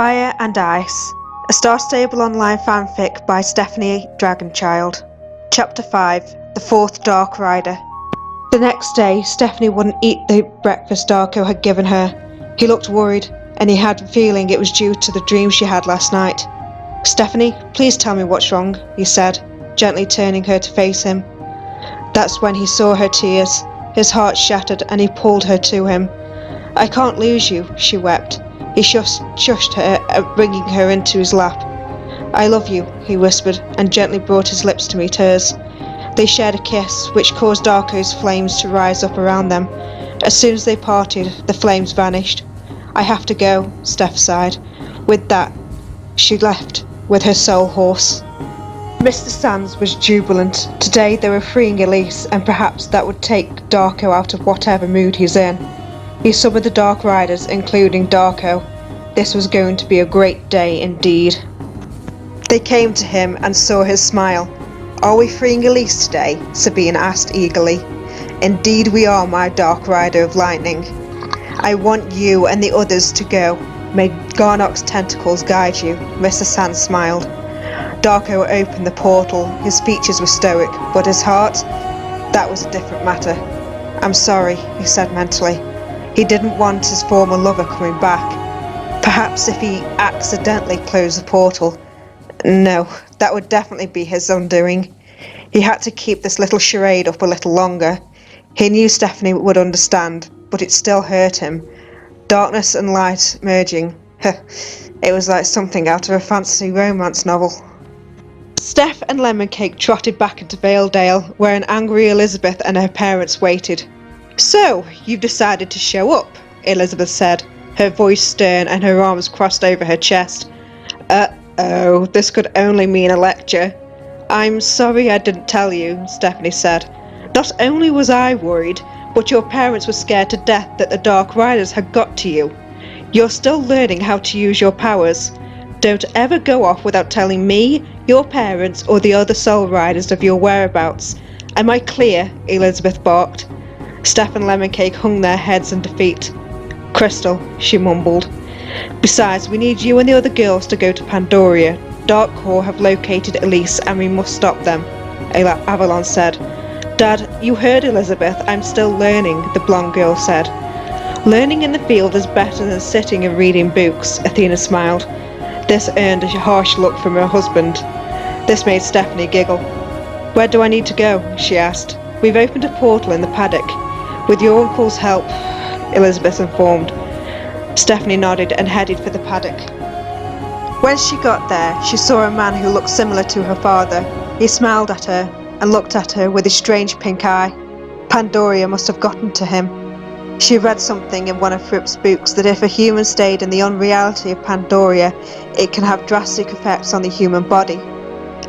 Fire and Ice, a Star Stable Online fanfic by Stephanie Dragonchild. Chapter 5, The Fourth Dark Rider. The next day, Stephanie wouldn't eat the breakfast Darko had given her. He looked worried, and he had a feeling it was due to the dream she had last night. "Stephanie, please tell me what's wrong," he said, gently turning her to face him. That's when he saw her tears. His heart shattered, and he pulled her to him. "I can't lose you," she wept. He shushed her, bringing her into his lap. "I love you," he whispered, and gently brought his lips to meet hers. They shared a kiss, which caused Darko's flames to rise up around them. As soon as they parted, the flames vanished. "I have to go," Steph sighed. With that, she left with her soul horse. Mr. Sands was jubilant. Today they were freeing Elise, and perhaps that would take Darko out of whatever mood he's in. He summoned the Dark Riders, including Darko. This was going to be a great day indeed. They came to him and saw his smile. "Are we freeing Elise today?" Sabine asked eagerly. "Indeed we are, my Dark Rider of Lightning. I want you and the others to go. May Garnock's tentacles guide you," Mr. Sands smiled. Darko opened the portal. His features were stoic, but his heart? That was a different matter. "I'm sorry," he said mentally. He didn't want his former lover coming back. Perhaps if he accidentally closed the portal. No, that would definitely be his undoing. He had to keep this little charade up a little longer. He knew Stephanie would understand, but it still hurt him. Darkness and light merging. It was like something out of a fantasy romance novel. Steph and Lemoncake trotted back into Valedale, where an angry Elizabeth and her parents waited. "So, you've decided to show up," Elizabeth said, her voice stern and her arms crossed over her chest. Uh-oh, this could only mean a lecture. "I'm sorry I didn't tell you," Stephanie said. "Not only was I worried, but your parents were scared to death that the Dark Riders had got to you. You're still learning how to use your powers. Don't ever go off without telling me, your parents, or the other Soul Riders of your whereabouts. Am I clear?" Elizabeth barked. Steph and Lemoncake hung their heads in defeat. "Crystal," she mumbled. "Besides, we need you and the other girls to go to Pandoria. Dark Corps have located Elise and we must stop them," Avalon said. "Dad, you heard Elizabeth. I'm still learning," the blonde girl said. "Learning in the field is better than sitting and reading books," Athena smiled. This earned a harsh look from her husband. This made Stephanie giggle. "Where do I need to go?" she asked. "We've opened a portal in the paddock. With your uncle's help," Elizabeth informed. Stephanie nodded and headed for the paddock. When she got there, she saw a man who looked similar to her father. He smiled at her and looked at her with his strange pink eye. Pandoria must have gotten to him. She read something in one of Fripp's books that if a human stayed in the unreality of Pandoria, it can have drastic effects on the human body.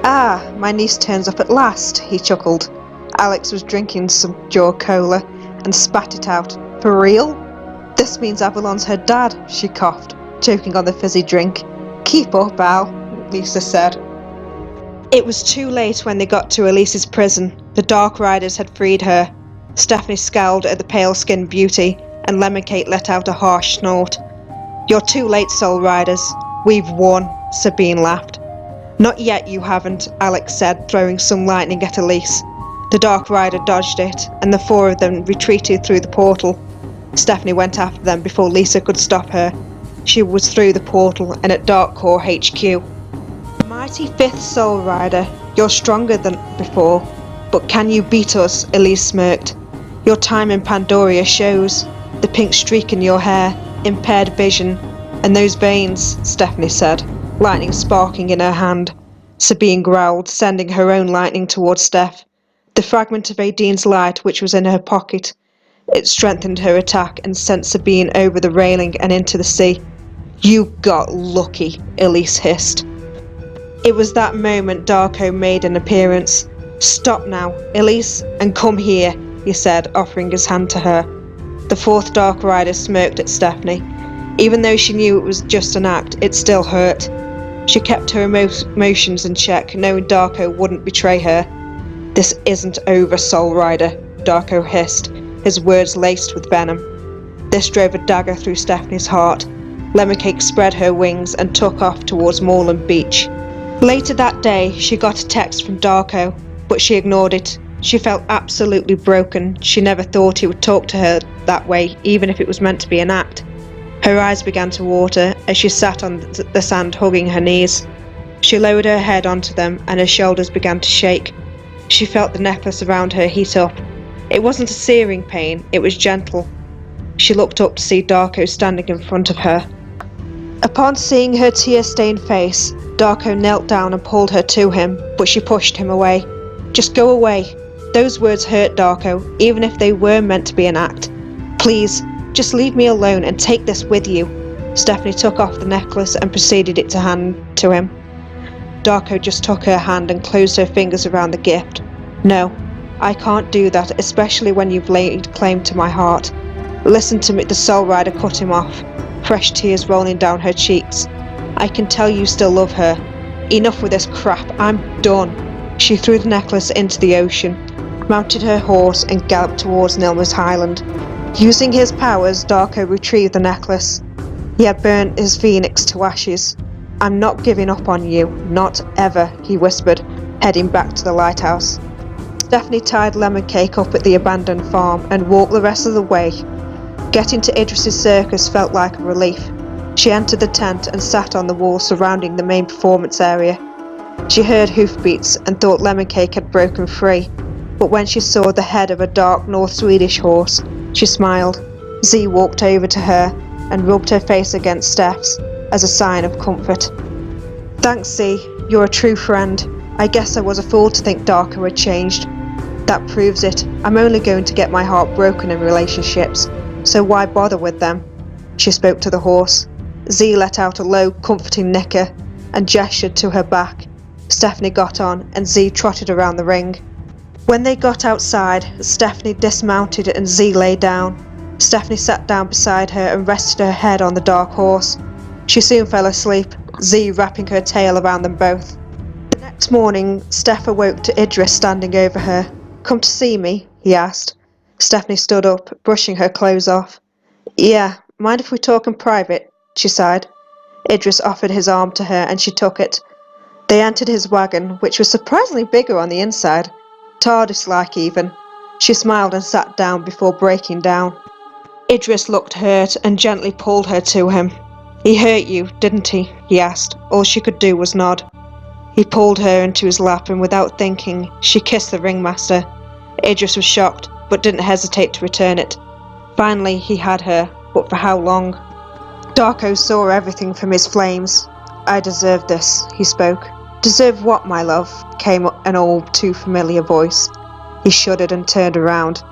"Ah, my niece turns up at last," he chuckled. Alex was drinking some Jaw Cola and spat it out. "For real? This means Avalon's her dad," she coughed, choking on the fizzy drink. "Keep up, Al," Lisa said. It was too late when they got to Elise's prison. The Dark Riders had freed her. Stephanie scowled at the pale-skinned beauty, and Lemoncake let out a harsh snort. "You're too late, Soul Riders. We've won," Sabine laughed. "Not yet, you haven't," Alex said, throwing some lightning at Elise. The Dark Rider dodged it, and the four of them retreated through the portal. Stephanie went after them before Lisa could stop her. She was through the portal and at Dark Corps HQ. "Mighty Fifth Soul Rider, you're stronger than before, but can you beat us?" Elise smirked. "Your time in Pandoria shows. The pink streak in your hair, impaired vision, and those veins," Stephanie said, lightning sparking in her hand. Sabine growled, sending her own lightning towards Steph. The fragment of Adine's light which was in her pocket. It strengthened her attack and sent Sabine over the railing and into the sea. "You got lucky," Elise hissed. It was that moment Darko made an appearance. "Stop now, Elise, and come here," he said, offering his hand to her. The fourth Dark Rider smirked at Stephanie. Even though she knew it was just an act, it still hurt. She kept her emotions in check, knowing Darko wouldn't betray her. "This isn't over, Soul Rider," Darko hissed, his words laced with venom. This drove a dagger through Stephanie's heart. Lemon spread her wings and took off towards Moorland Beach. Later that day, she got a text from Darko, but she ignored it. She felt absolutely broken. She never thought he would talk to her that way, even if it was meant to be an act. Her eyes began to water as she sat on the sand hugging her knees. She lowered her head onto them and her shoulders began to shake. She felt the necklace around her heat up. It wasn't a searing pain, it was gentle. She looked up to see Darko standing in front of her. Upon seeing her tear-stained face, Darko knelt down and pulled her to him, but she pushed him away. "Just go away." Those words hurt Darko, even if they were meant to be an act. "Please, just leave me alone and take this with you." Stephanie took off the necklace and proceeded it to hand to him. Darko just took her hand and closed her fingers around the gift. "No, I can't do that, especially when you've laid claim to my heart." "Listen to me," the Soul Rider cut him off, fresh tears rolling down her cheeks. "I can tell you still love her. Enough with this crap, I'm done." She threw the necklace into the ocean, mounted her horse and galloped towards Nilma's Highland. Using his powers, Darko retrieved the necklace. He had burnt his phoenix to ashes. "I'm not giving up on you, not ever," he whispered, heading back to the lighthouse. Stephanie tied Lemon Cake up at the abandoned farm and walked the rest of the way. Getting to Idris's circus felt like a relief. She entered the tent and sat on the wall surrounding the main performance area. She heard hoofbeats and thought Lemon Cake had broken free, but when she saw the head of a dark North Swedish horse, she smiled. Z walked over to her and rubbed her face against Steph's as a sign of comfort. "Thanks, Z. You're a true friend. I guess I was a fool to think Darko had changed. That proves it. I'm only going to get my heart broken in relationships, so why bother with them?" She spoke to the horse. Z let out a low, comforting nicker and gestured to her back. Stephanie got on and Z trotted around the ring. When they got outside, Stephanie dismounted and Z lay down. Stephanie sat down beside her and rested her head on the dark horse. She soon fell asleep, Z wrapping her tail around them both. The next morning, Steph awoke to Idris standing over her. "Come to see me?" he asked. Stephanie stood up, brushing her clothes off. "Yeah, mind if we talk in private?" she sighed. Idris offered his arm to her and she took it. They entered his wagon, which was surprisingly bigger on the inside, TARDIS-like even. She smiled and sat down before breaking down. Idris looked hurt and gently pulled her to him. "He hurt you, didn't he?" he asked. All she could do was nod. He pulled her into his lap and without thinking, she kissed the ringmaster. Idris was shocked, but didn't hesitate to return it. Finally, he had her, but for how long? Darko saw everything from his flames. "I deserve this," he spoke. "Deserve what, my love?" came an all too familiar voice. He shuddered and turned around.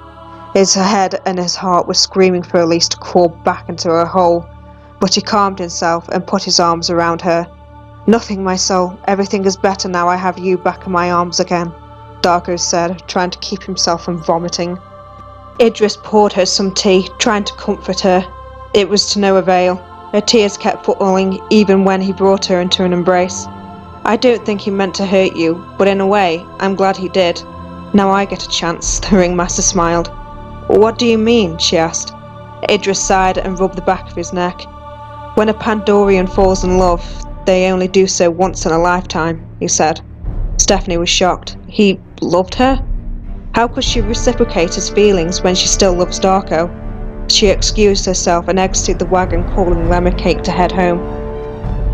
His head and his heart were screaming for Elise to crawl back into her hole, but he calmed himself and put his arms around her. "Nothing, my soul. Everything is better now I have you back in my arms again," Darko said, trying to keep himself from vomiting. Idris poured her some tea, trying to comfort her. It was to no avail. Her tears kept falling even when he brought her into an embrace. "I don't think he meant to hurt you, but in a way, I'm glad he did. Now I get a chance," the ringmaster smiled. "What do you mean?" she asked. Idris sighed and rubbed the back of his neck. "When a Pandorian falls in love, they only do so once in a lifetime," he said. Stephanie was shocked. He loved her? How could she reciprocate his feelings when she still loves Darko? She excused herself and exited the wagon, calling Lemon Cake to head home.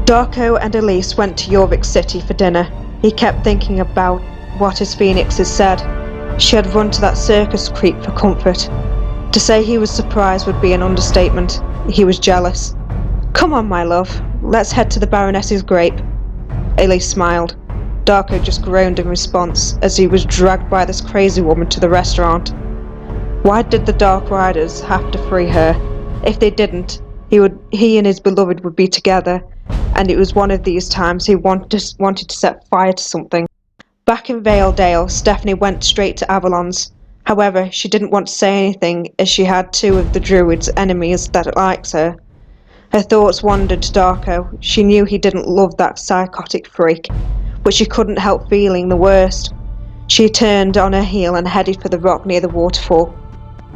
Darko and Elise went to Yorvik City for dinner. He kept thinking about what his phoenixes said. She had run to that circus creep for comfort. To say he was surprised would be an understatement. He was jealous. "Come on, my love. Let's head to the Baroness's grape." Elise smiled. Darko just groaned in response as he was dragged by this crazy woman to the restaurant. Why did the Dark Riders have to free her? If they didn't, he and his beloved would be together, and it was one of these times he wanted to set fire to something. Back in Valedale, Stephanie went straight to Avalon's. However, she didn't want to say anything as she had two of the Druid's enemies that likes her. Her thoughts wandered to Darko. She knew he didn't love that psychotic freak, but she couldn't help feeling the worst. She turned on her heel and headed for the rock near the waterfall.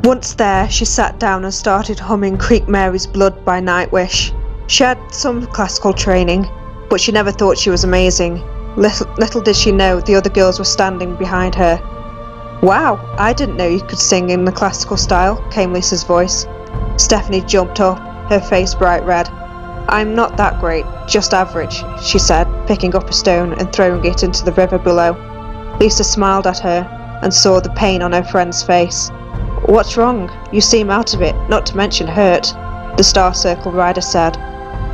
Once there, she sat down and started humming Creek Mary's Blood by Nightwish. She had some classical training, but she never thought she was amazing. Little did she know the other girls were standing behind her. "Wow, I didn't know you could sing in the classical style," came Lisa's voice. Stephanie jumped up, her face bright red. "I'm not that great, just average," she said, picking up a stone and throwing it into the river below. Lisa smiled at her and saw the pain on her friend's face. "What's wrong? You seem out of it, not to mention hurt," the Star Circle rider said.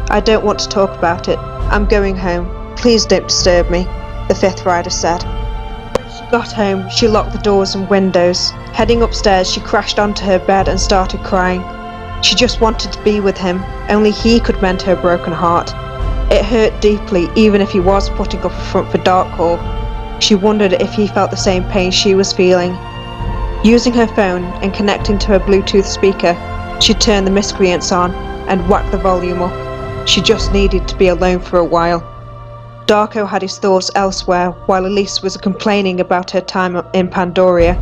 "I don't want to talk about it. I'm going home. Please don't disturb me," the fifth rider said. When she got home, she locked the doors and windows. Heading upstairs, she crashed onto her bed and started crying. She just wanted to be with him. Only he could mend her broken heart. It hurt deeply, even if he was putting up a front for Darkcore. She wondered if he felt the same pain she was feeling. Using her phone and connecting to her Bluetooth speaker, she turned the miscreants on and whacked the volume up. She just needed to be alone for a while. Darko had his thoughts elsewhere while Elise was complaining about her time in Pandoria.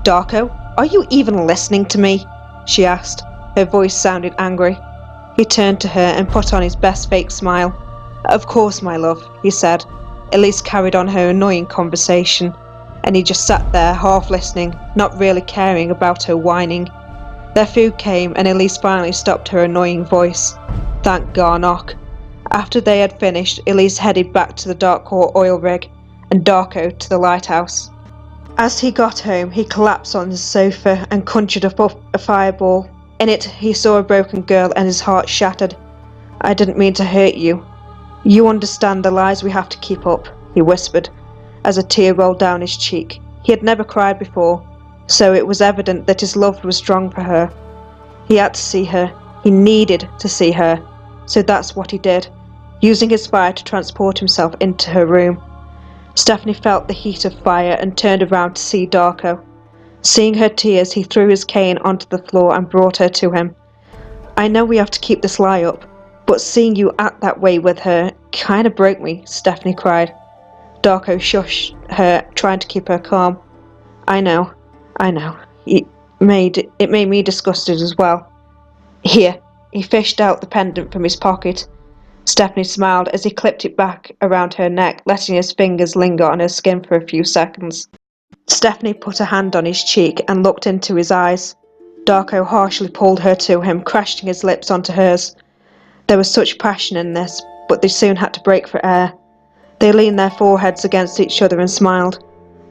"Darko, are you even listening to me?" she asked. Her voice sounded angry. He turned to her and put on his best fake smile. "Of course, my love," he said. Elise carried on her annoying conversation, and he just sat there half listening, not really caring about her whining. Their food came and Elise finally stopped her annoying voice. Thank Garnock. After they had finished, Elise headed back to the Darkcore oil rig, and Darko to the lighthouse. As he got home, he collapsed on his sofa and conjured up a fireball. In it, he saw a broken girl and his heart shattered. "I didn't mean to hurt you. You understand the lies we have to keep up," he whispered, as a tear rolled down his cheek. He had never cried before, so it was evident that his love was strong for her. He had to see her. He needed to see her. So that's what he did, using his fire to transport himself into her room. Stephanie felt the heat of fire and turned around to see Darko. Seeing her tears, he threw his cane onto the floor and brought her to him. "I know we have to keep this lie up, but seeing you act that way with her kinda broke me," Stephanie cried. Darko shushed her, trying to keep her calm. I know. It made me disgusted as well. Here." He fished out the pendant from his pocket. Stephanie smiled as he clipped it back around her neck, letting his fingers linger on her skin for a few seconds. Stephanie put a hand on his cheek and looked into his eyes. Darko harshly pulled her to him, crashing his lips onto hers. There was such passion in this, but they soon had to break for air. They leaned their foreheads against each other and smiled.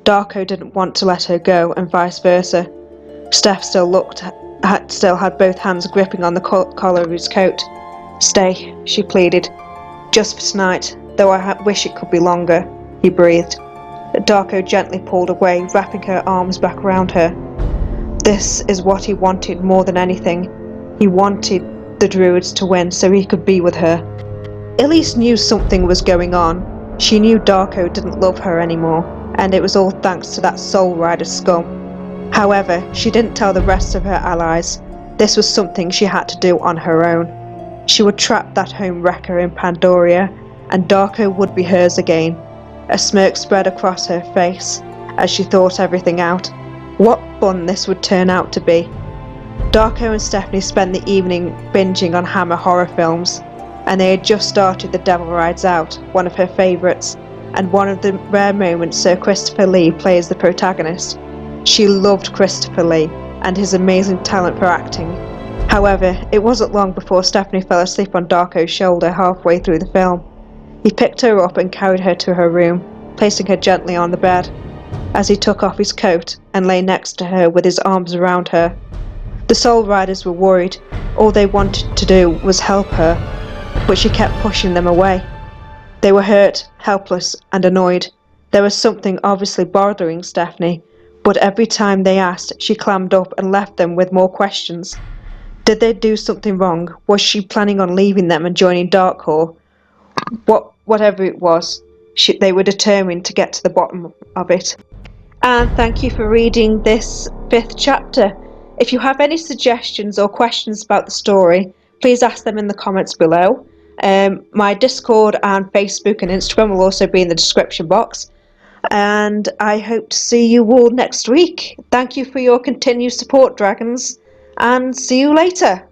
Darko didn't want to let her go, and vice versa. Steph still had both hands gripping on the collar of his coat. "Stay," she pleaded. "Just for tonight, though I wish it could be longer," he breathed. Darko gently pulled away, wrapping her arms back around her. This is what he wanted more than anything. He wanted the Druids to win so he could be with her. Elise knew something was going on. She knew Darko didn't love her anymore, and it was all thanks to that Soul Rider scum. However, she didn't tell the rest of her allies. This was something she had to do on her own. She would trap that home wrecker in Pandoria, and Darko would be hers again. A smirk spread across her face as she thought everything out. What fun this would turn out to be. Darko and Stephanie spent the evening binging on Hammer horror films, and they had just started The Devil Rides Out, one of her favourites, and one of the rare moments Sir Christopher Lee plays the protagonist. She loved Christopher Lee and his amazing talent for acting. However, it wasn't long before Stephanie fell asleep on Darko's shoulder halfway through the film. He picked her up and carried her to her room, placing her gently on the bed, as he took off his coat and lay next to her with his arms around her. The Soul Riders were worried. All they wanted to do was help her, but she kept pushing them away. They were hurt, helpless, and annoyed. There was something obviously bothering Stephanie, but every time they asked, she clammed up and left them with more questions. Did they do something wrong? Was she planning on leaving them and joining Darkcore? Whatever it was, they were determined to get to the bottom of it. And thank you for reading this 5th chapter. If you have any suggestions or questions about the story, please ask them in the comments below. My Discord and Facebook and Instagram will also be in the description box. And I hope to see you all next week. Thank you for your continued support, dragons, and see you later.